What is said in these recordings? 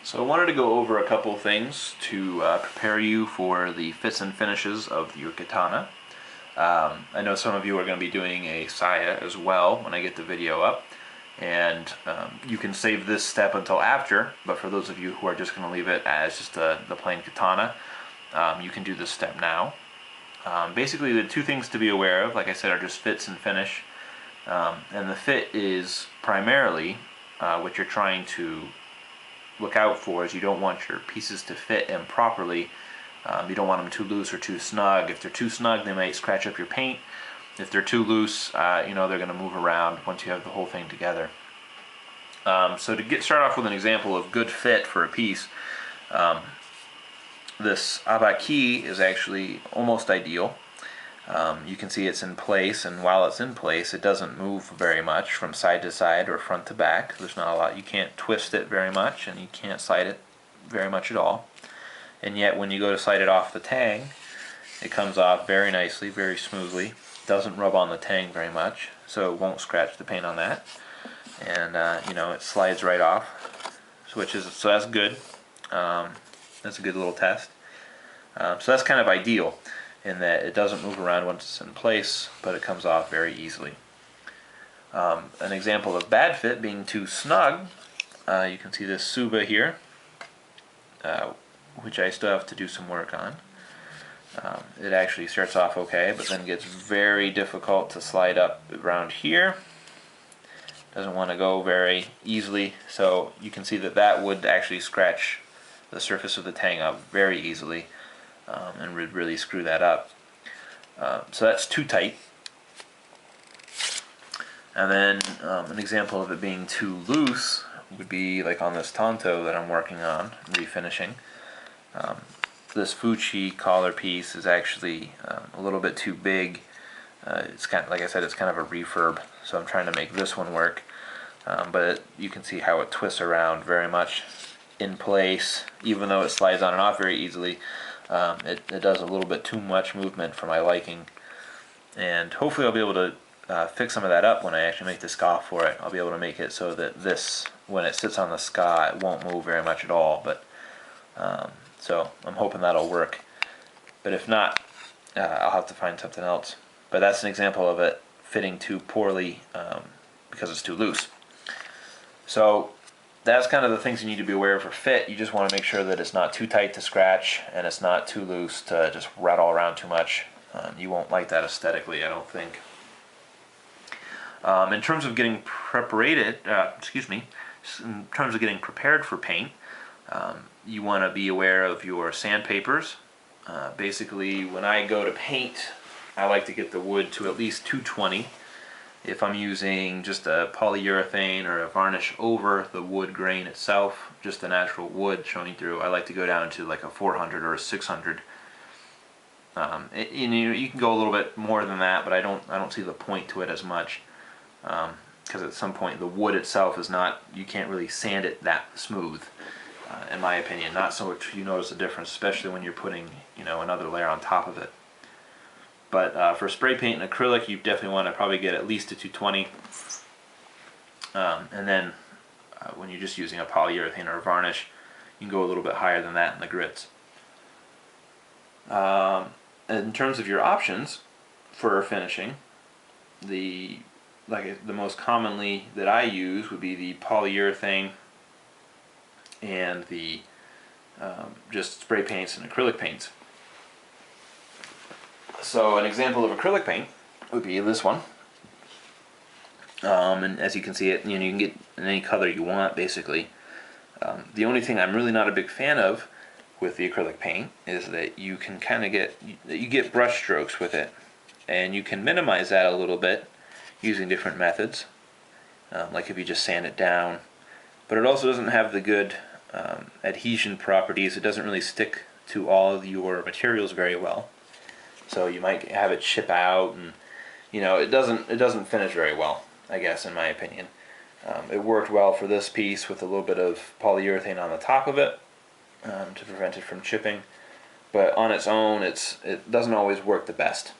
So I wanted to go over a couple things to prepare you for the fits and finishes of your katana. I know some of you are going to be doing a saya as well when I get the video up, and you can save this step until after, but for those of you who are just going to leave it as just the plain katana, you can do this step now. Basically the two things to be aware of, like I said, are just fits and finish. And the fit is primarily what you're trying to look out for is you don't want your pieces to fit improperly. You don't want them too loose or too snug. If they're too snug, they might scratch up your paint. If they're too loose, they're going to move around once you have the whole thing together. So to start off with an example of good fit for a piece, this abaki is actually almost ideal. You can see it's in place, and while it's in place, it doesn't move very much from side to side or front to back. There's not a lot. You can't twist it very much, and you can't slide it very much at all. And yet, when you go to slide it off the tang, it comes off very nicely, very smoothly. Doesn't rub on the tang very much, so it won't scratch the paint on that. And it slides right off. So that's good. That's a good little test. So that's kind of ideal, in that it doesn't move around once it's in place, but it comes off very easily. An example of bad fit being too snug, you can see this suba here, which I still have to do some work on. It actually starts off okay, but then gets very difficult to slide up around here. Doesn't want to go very easily, so you can see that would actually scratch the surface of the tang up very easily. And would really screw that up. So that's too tight. And then an example of it being too loose would be like on this tanto that I'm working on, refinishing. This fuchi collar piece is actually a little bit too big. It's kind of, like I said, it's kind of a refurb, so I'm trying to make this one work. But you can see how it twists around very much in place, even though it slides on and off very easily. It does a little bit too much movement for my liking, and hopefully I'll be able to fix some of that up when I actually make the ska for it. I'll be able to make it so that this, when it sits on the ska, it won't move very much at all, but so I'm hoping that'll work. But if not, I'll have to find something else. But that's an example of it fitting too poorly because it's too loose. So that's kind of the things you need to be aware of for fit. You just want to make sure that it's not too tight to scratch, and it's not too loose to just rattle around too much. You won't like that aesthetically, I don't think. In terms of getting in terms of getting prepared for paint, you want to be aware of your sandpapers. Basically, when I go to paint, I like to get the wood to at least 220. If I'm using just a polyurethane or a varnish over the wood grain itself, just the natural wood showing through, I like to go down to like a 400 or a 600. You can go a little bit more than that, but I don't see the point to it as much, because at some point the wood itself is not, you can't really sand it that smooth, in my opinion. Not so much you notice a difference, especially when you're putting another layer on top of it. But for spray paint and acrylic, you definitely want to probably get at least a 220. And then when you're just using a polyurethane or a varnish, you can go a little bit higher than that in the grits. In terms of your options for finishing, the most commonly that I use would be the polyurethane and the just spray paints and acrylic paints. So an example of acrylic paint would be this one, and as you can see it, you can get in any color you want basically. The only thing I'm really not a big fan of with the acrylic paint is that you can kind of get brush strokes with it, and you can minimize that a little bit using different methods, like if you just sand it down. But it also doesn't have the good adhesion properties. It doesn't really stick to all of your materials very well. So you might have it chip out, and it doesn't finish very well, I guess, in my opinion. It worked well for this piece with a little bit of polyurethane on the top of it to prevent it from chipping, but on its own it doesn't always work the best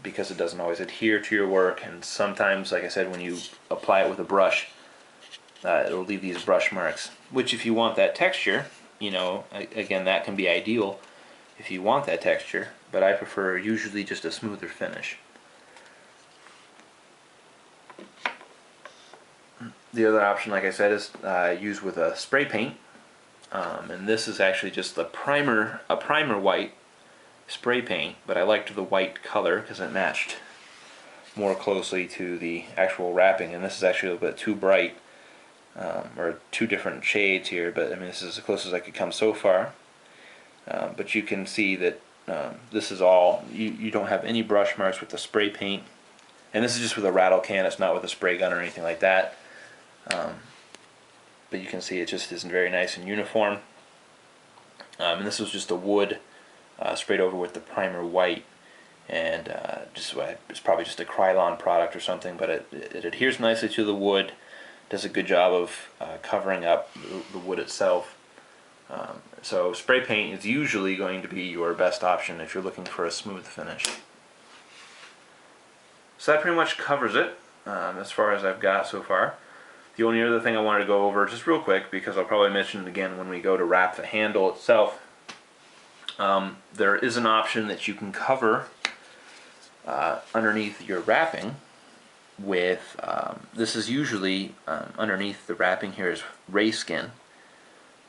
because it doesn't always adhere to your work, and sometimes, like I said, when you apply it with a brush, it'll leave these brush marks, which if you want that texture, again, that can be ideal if you want that texture, but I prefer usually just a smoother finish. The other option, like I said, is use with a spray paint, and this is actually just a primer white spray paint, but I liked the white color because it matched more closely to the actual wrapping, and this is actually a little bit too bright, or two different shades here, but I mean this is as close as I could come so far. But you can see that this is all, you don't have any brush marks with the spray paint, and this is just with a rattle can, it's not with a spray gun or anything like that. But you can see it just isn't very nice and uniform. And this was just a wood sprayed over with the primer white, and it's probably just a Krylon product or something, but it adheres nicely to the wood, does a good job of covering up the wood itself. So spray paint is usually going to be your best option if you're looking for a smooth finish. So that pretty much covers it as far as I've got so far. The only other thing I wanted to go over just real quick, because I'll probably mention it again when we go to wrap the handle itself, there is an option that you can cover underneath your wrapping with, this is usually underneath the wrapping here is ray skin.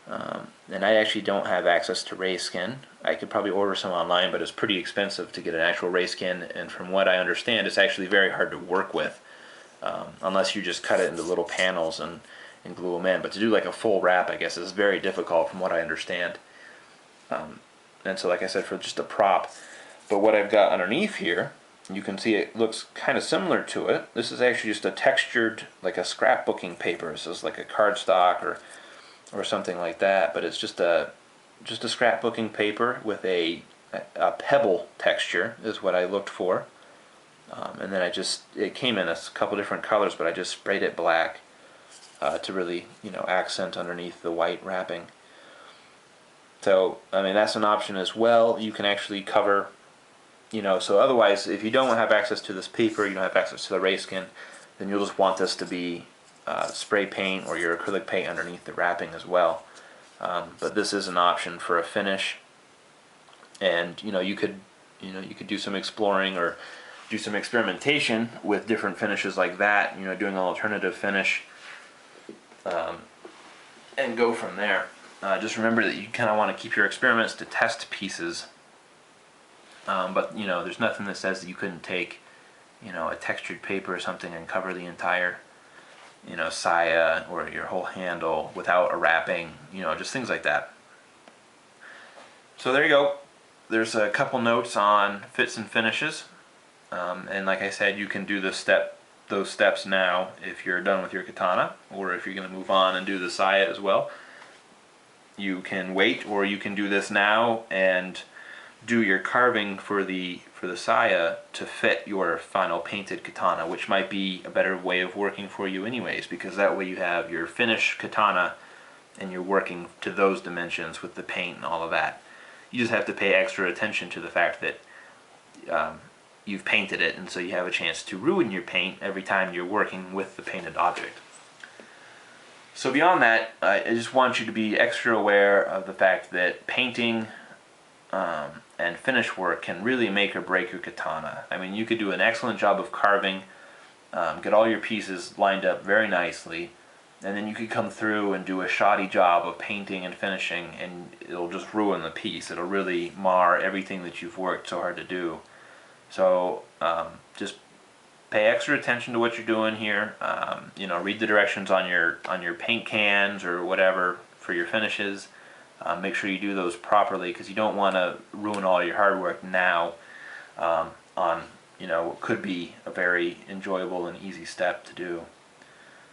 And I actually don't have access to ray skin. I could probably order some online, but it's pretty expensive to get an actual ray skin, and from what I understand it's actually very hard to work with, unless you just cut it into little panels and glue them in. But to do like a full wrap, I guess, is very difficult from what I understand. And so like I said, for just a prop. But what I've got underneath here, you can see it looks kind of similar to it. This is actually just a textured, like a scrapbooking paper. This is like a cardstock or something like that, but it's just a scrapbooking paper with a pebble texture is what I looked for. And then it came in a couple different colors, but I just sprayed it black to really, accent underneath the white wrapping. So, I mean, that's an option as well. You can actually cover, so otherwise, if you don't have access to this paper, you don't have access to the ray skin, then you'll just want this to be spray paint or your acrylic paint underneath the wrapping as well. But this is an option for a finish, and you could do some exploring or do some experimentation with different finishes like that, doing an alternative finish, and go from there. Just remember that you kind of want to keep your experiments to test pieces, but there's nothing that says that you couldn't take a textured paper or something and cover the entire saya or your whole handle without a wrapping, just things like that. So there you go. There's a couple notes on fits and finishes, and like I said, you can do those steps now if you're done with your katana, or if you're going to move on and do the saya as well. You can wait, or you can do this now and do your carving for the saya to fit your final painted katana, which might be a better way of working for you anyways, because that way you have your finished katana and you're working to those dimensions with the paint and all of that. You just have to pay extra attention to the fact that you've painted it, and so you have a chance to ruin your paint every time you're working with the painted object. So beyond that, I just want you to be extra aware of the fact that painting and finish work can really make or break your katana. I mean, you could do an excellent job of carving, get all your pieces lined up very nicely, and then you could come through and do a shoddy job of painting and finishing, and it'll just ruin the piece. It'll really mar everything that you've worked so hard to do. So just pay extra attention to what you're doing here. Read the directions on your paint cans or whatever for your finishes. Make sure you do those properly, because you don't want to ruin all your hard work now on what could be a very enjoyable and easy step to do.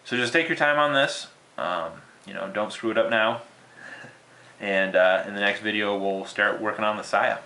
So just take your time on this. Don't screw it up now. And in the next video, we'll start working on the saya.